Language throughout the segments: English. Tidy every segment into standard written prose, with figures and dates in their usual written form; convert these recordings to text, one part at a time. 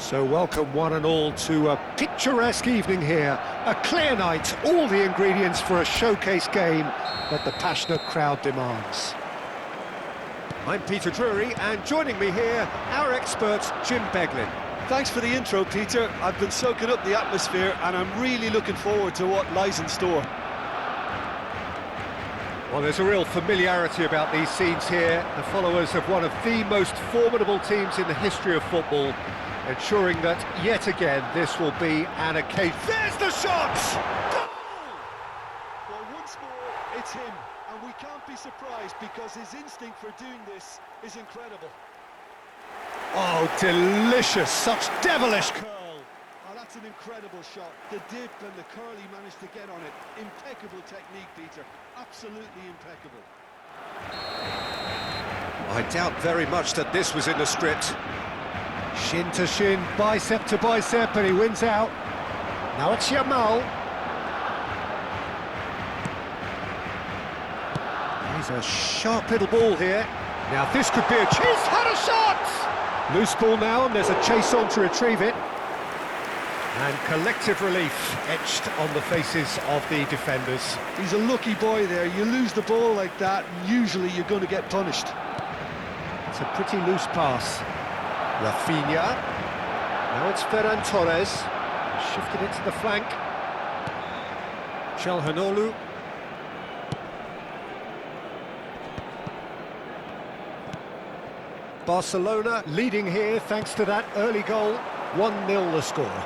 So welcome one and all to a picturesque evening here, a clear night, all the ingredients for a showcase game that the passionate crowd demands. I'm Peter Drury, and joining me here, our expert Jim Beglin. Thanks for the intro, Peter. I've been soaking up the atmosphere and I'm really looking forward to what lies in store. Well, there's a real familiarity about these scenes here, the followers of one of the most formidable teams in the history of football, ensuring that, yet again, this will be an occasion. There's the shot! Goal! Well, once more, it's him, and we can't be surprised because his instinct for doing this is incredible. Oh, delicious, such devilish curl. Oh, That's an incredible shot. The dip and the curl he managed to get on it. Impeccable technique, Peter. Absolutely impeccable. I doubt very much that this was in the script. Shin to shin, bicep to bicep, and he wins out. Now it's Yamal. He's a sharp little ball here. Now this could be a chase. He's had a shot! Loose ball now, and there's a chase on to retrieve it. And collective relief etched on the faces of the defenders. He's a lucky boy there. You lose the ball like that, usually you're going to get punished. It's a pretty loose pass. Rafinha. Now it's Ferran Torres. Shifted it to the flank. Calhanoglu. Barcelona leading here thanks to that early goal. 1-0 the score.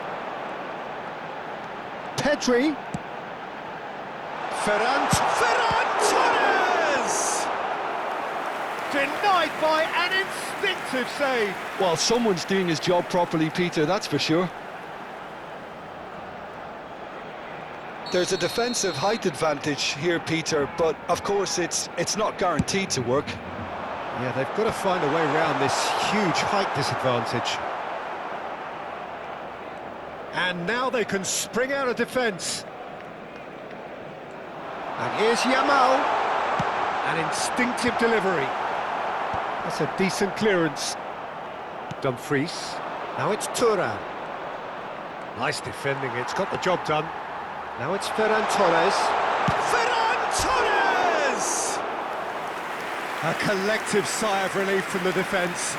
Pedri. Ferran Torres! Denied by an instinctive save. Well, someone's doing his job properly, Peter, that's for sure. There's a defensive height advantage here, Peter, but of course it's not guaranteed to work. Yeah, they've got to find a way around this huge height disadvantage. And now they can spring out of defence. And here's Yamal. An instinctive delivery. That's a decent clearance. Dumfries. Now it's Thuram. Nice defending, it's got the job done. Now it's Ferran Torres. Ferran Torres! A collective sigh of relief from the defence.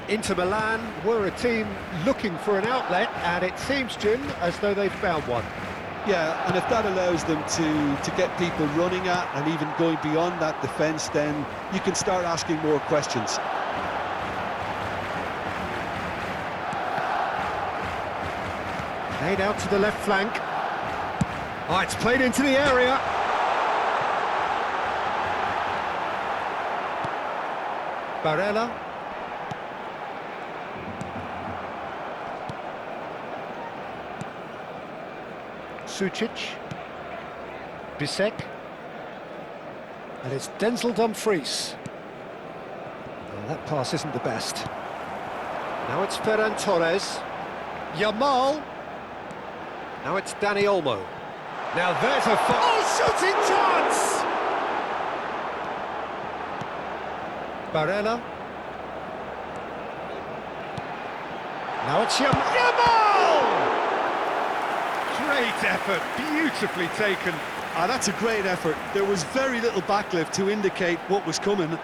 Inter Milan were a team looking for an outlet, and it seems, Jim, as though they've found one. Yeah, and if that allows them to get people running at and even going beyond that defence, then you can start asking more questions. Played out to the left flank. Oh, it's played into the area. Barella. Sucic. Bisek. And it's Denzel Dumfries. Oh, that pass isn't the best. Now it's Ferran Torres. Yamal. Now it's Dani Olmo. Now there's a shooting chance! Barella. Now it's Yamal! Great effort, beautifully taken. Ah, that's a great effort. There was very little backlift to indicate what was coming.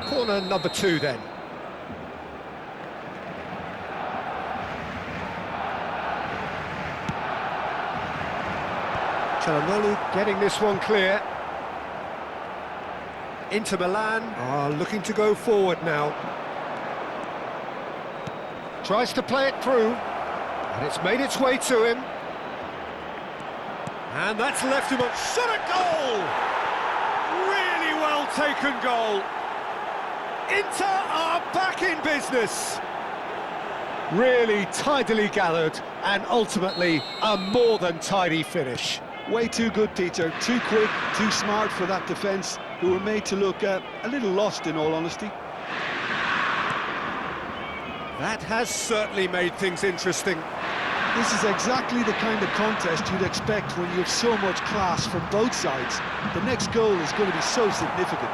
Corner number 2 then. Calhanoglu getting this one clear. Inter Milan are looking to go forward now. Tries to play it through, and it's made its way to him. And that's left him a shot at goal! Really well taken goal. Inter are back in business. Really tidily gathered, and ultimately a more than tidy finish. Way too good, Peter. Too quick, too smart for that defence, who were made to look a little lost, in all honesty. That has certainly made things interesting. This is exactly the kind of contest you'd expect when you have so much class from both sides. The next goal is going to be so significant.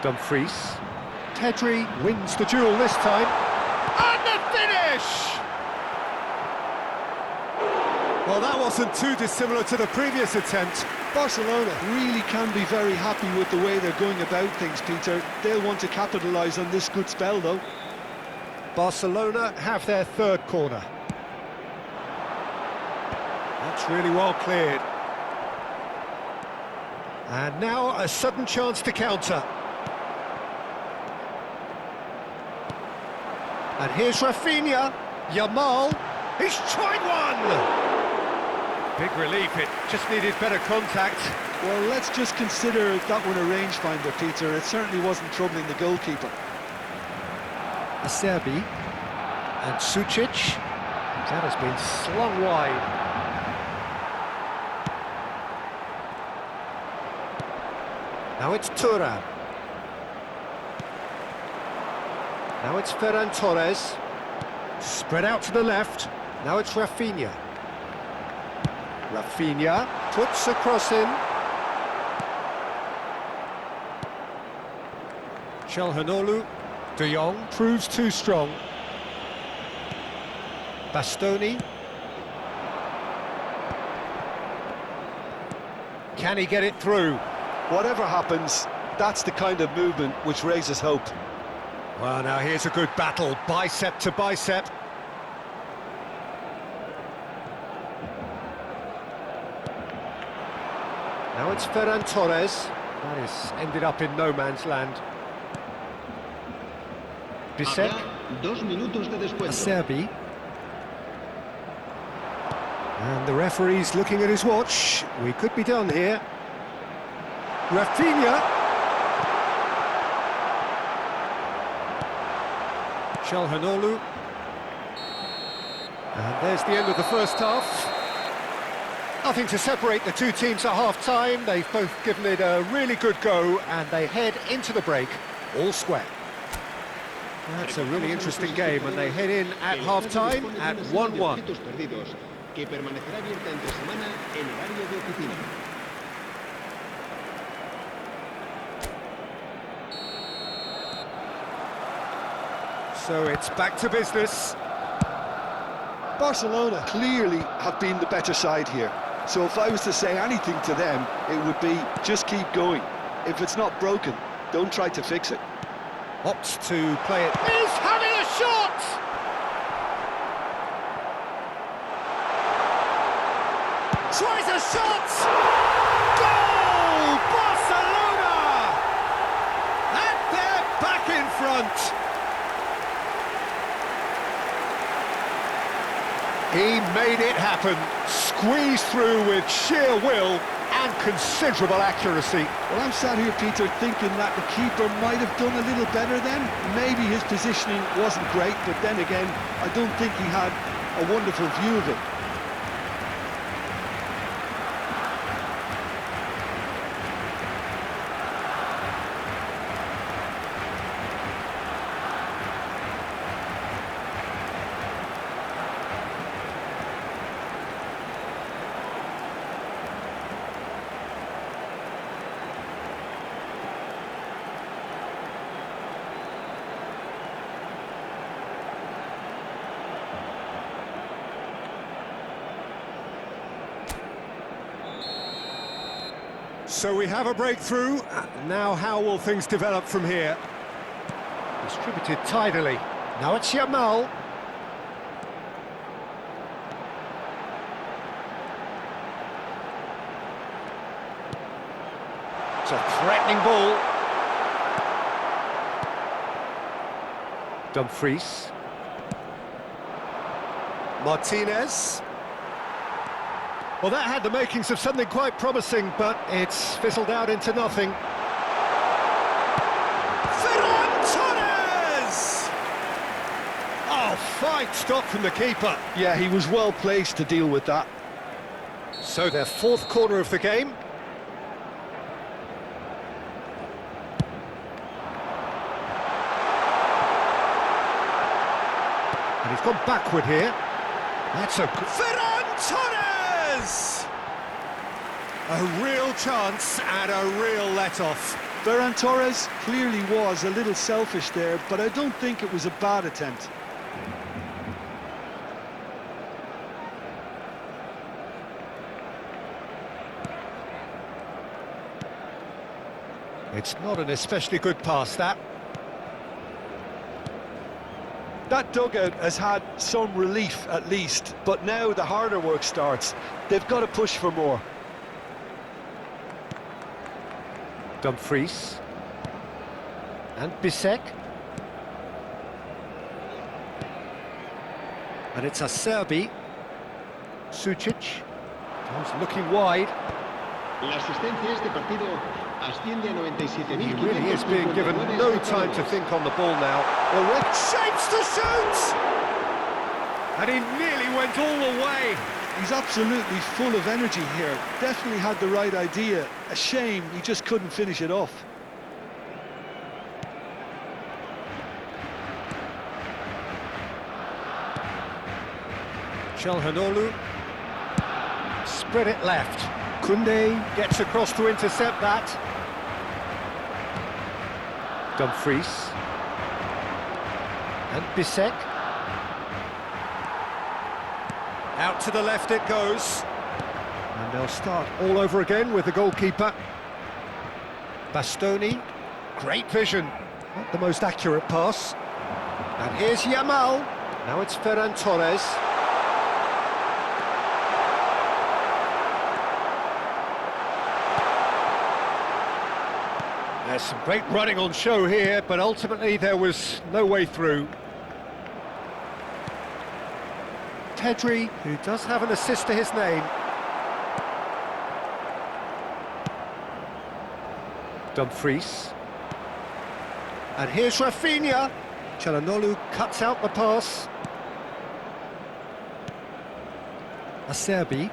Dumfries. Pedri wins the duel this time. And the finish! Well, that wasn't too dissimilar to the previous attempt. Barcelona really can be very happy with the way they're going about things, Peter. They'll want to capitalise on this good spell, though. Barcelona have their third corner. That's really well cleared. And now a sudden chance to counter. And here's Rafinha. Yamal. He's tried one! Big relief, it just needed better contact. Well, let's just consider that one a rangefinder, Peter. It certainly wasn't troubling the goalkeeper. Acerbi and Sucic. That has been slung wide. Now it's Thuram. Now it's Ferran Torres. Spread out to the left. Now it's Rafinha. Rafinha puts a cross in. Calhanoglu. De Jong proves too strong. Bastoni. Can he get it through? Whatever happens, that's the kind of movement which raises hope. Well, now here's a good battle, bicep to bicep. Now it's Ferran Torres. That is ended up in no man's land. Bisek. Acerbi. And the referee's looking at his watch. We could be done here. Rafinha. Calhanoglu. And there's the end of the first half. Nothing to separate the two teams at half-time. They've both given it a really good go, and they head into the break all square. That's a really interesting game, and they head in at half-time at 1-1. So it's back to business. Barcelona clearly have been the better side here. So if I was to say anything to them, it would be just keep going. If it's not broken, don't try to fix it. Opts to play it. He's having a shot! Tries a shot! Goal! Barcelona! And they're back in front. He made it happen, squeezed through with sheer will and considerable accuracy. Well, I'm sat here, Peter, thinking that the keeper might have done a little better then. Maybe his positioning wasn't great, but then again, I don't think he had a wonderful view of it. So we have a breakthrough. Now how will things develop from here? Distributed tidily. Now it's Yamal. It's a threatening ball. Dumfries. Martinez. Well, that had the makings of something quite promising, but it's fizzled out into nothing. Ferran Torres! Oh, fine stop from the keeper. Yeah, he was well placed to deal with that. So their fourth corner of the game. And he's gone backward here. That's a good... Ferran Torres! A real chance and a real let-off. Ferran Torres clearly was a little selfish there, but I don't think it was a bad attempt. It's not an especially good pass, that. That dugout has had some relief at least, but now the harder work starts. They've got to push for more. Dumfries. And Bisek. And it's Acerbi. Sucic. Goes looking wide. La asistencia a este partido asciende a He really is being 97.559 given no time to espectadores. think on the ball now. Well, shapes to shoot! And he nearly went all the way. He's absolutely full of energy here. Definitely had the right idea. A shame he just couldn't finish it off. Çalhanoğlu. Spread it left. Koundé gets across to intercept that. Dumfries. And Bisek. Out to the left it goes. And they'll start all over again with the goalkeeper. Bastoni. Great vision. Not the most accurate pass. And here's Yamal. Now it's Ferran Torres. There's some great running on show here, but ultimately there was no way through. Pedri, who does have an assist to his name. Dumfries. And here's Rafinha. Çalhanoğlu cuts out the pass. Acerbi.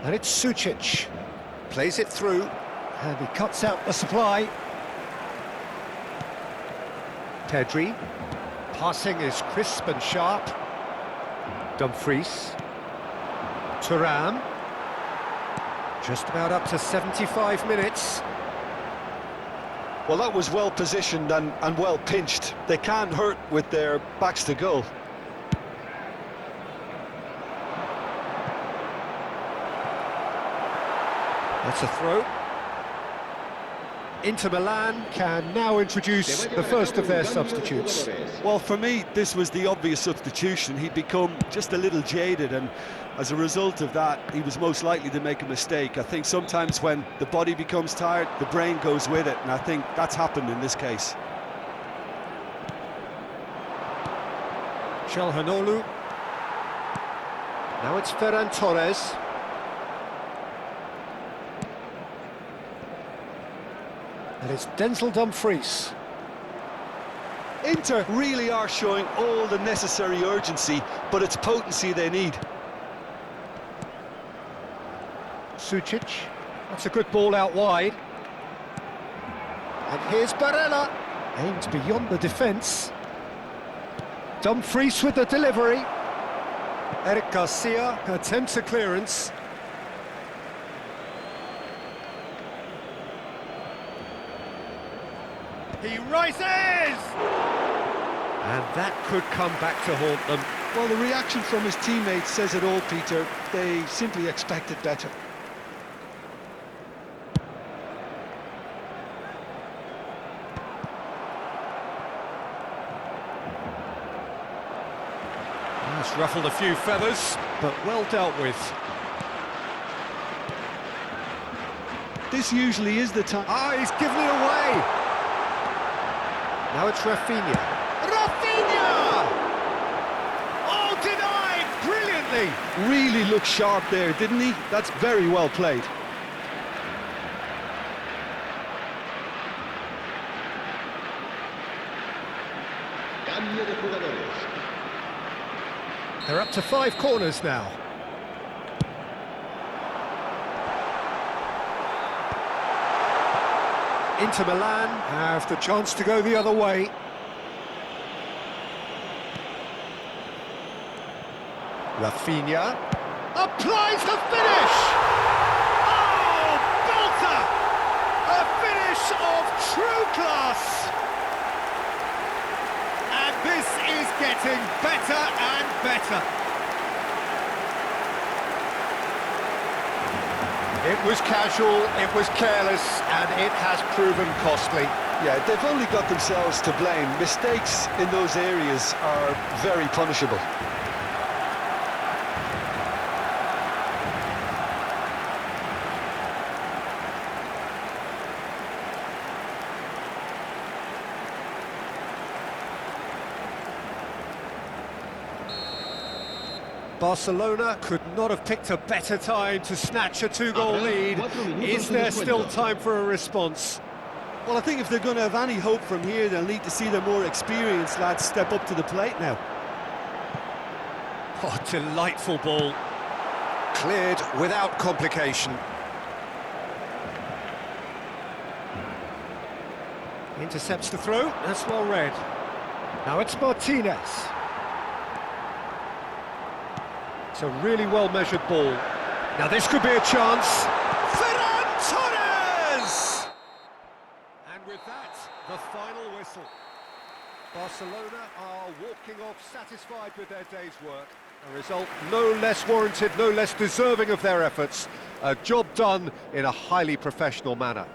And it's Sucic. Plays it through. And he cuts out the supply. Pedri. Passing is crisp and sharp. Dumfries. Thuram. Just about up to 75 minutes. Well, that was well positioned and well pinched. They can't hurt with their backs to goal. That's a throw. Inter Milan can now introduce the first of their substitutes. Well, for me, this was the obvious substitution. He'd become just a little jaded, and as a result of that, he was most likely to make a mistake. I think sometimes when the body becomes tired, the brain goes with it, and I think that's happened in this case. Çalhanoğlu. Now it's Ferran Torres. And it's Denzel Dumfries. Inter really are showing all the necessary urgency, but it's potency they need. Sucic. That's a good ball out wide. And here's Barella. Aimed beyond the defence. Dumfries with the delivery. Eric Garcia attempts a clearance. He rises! And that could come back to haunt them. Well, the reaction from his teammates says it all, Peter. They simply expected better. He's ruffled a few feathers, but well dealt with. This usually is the time. Ah, he's given it away! Now it's Rafinha. Rafinha! Oh, denied brilliantly! Really looked sharp there, didn't he? That's very well played. Cambio de jugadores. They're up to 5 corners now. Inter Milan have the chance to go the other way. Rafinha applies the finish! Oh, Bolter! A finish of true class! And this is getting better and better. It was casual, it was careless, and it has proven costly. Yeah, they've only got themselves to blame. Mistakes in those areas are very punishable. Barcelona could not have picked a better time to snatch a two-goal lead. Is there still time for a response? Well, I think if they're going to have any hope from here, they'll need to see their more experienced lads step up to the plate now. Oh, delightful ball. Cleared without complication. Intercepts the throw, that's well read. Now it's Martinez. It's a really well-measured ball. Now this could be a chance. Ferran Torres! And with that, the final whistle. Barcelona are walking off satisfied with their day's work. A result no less warranted, no less deserving of their efforts. A job done in a highly professional manner.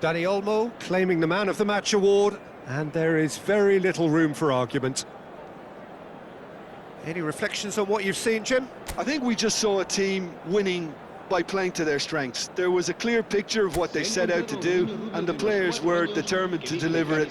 Dani Olmo claiming the Man of the Match award, and there is very little room for argument. Any reflections on what you've seen, Jim? I think we just saw a team winning by playing to their strengths. There was a clear picture of what they set out to do, and the players were determined to deliver it.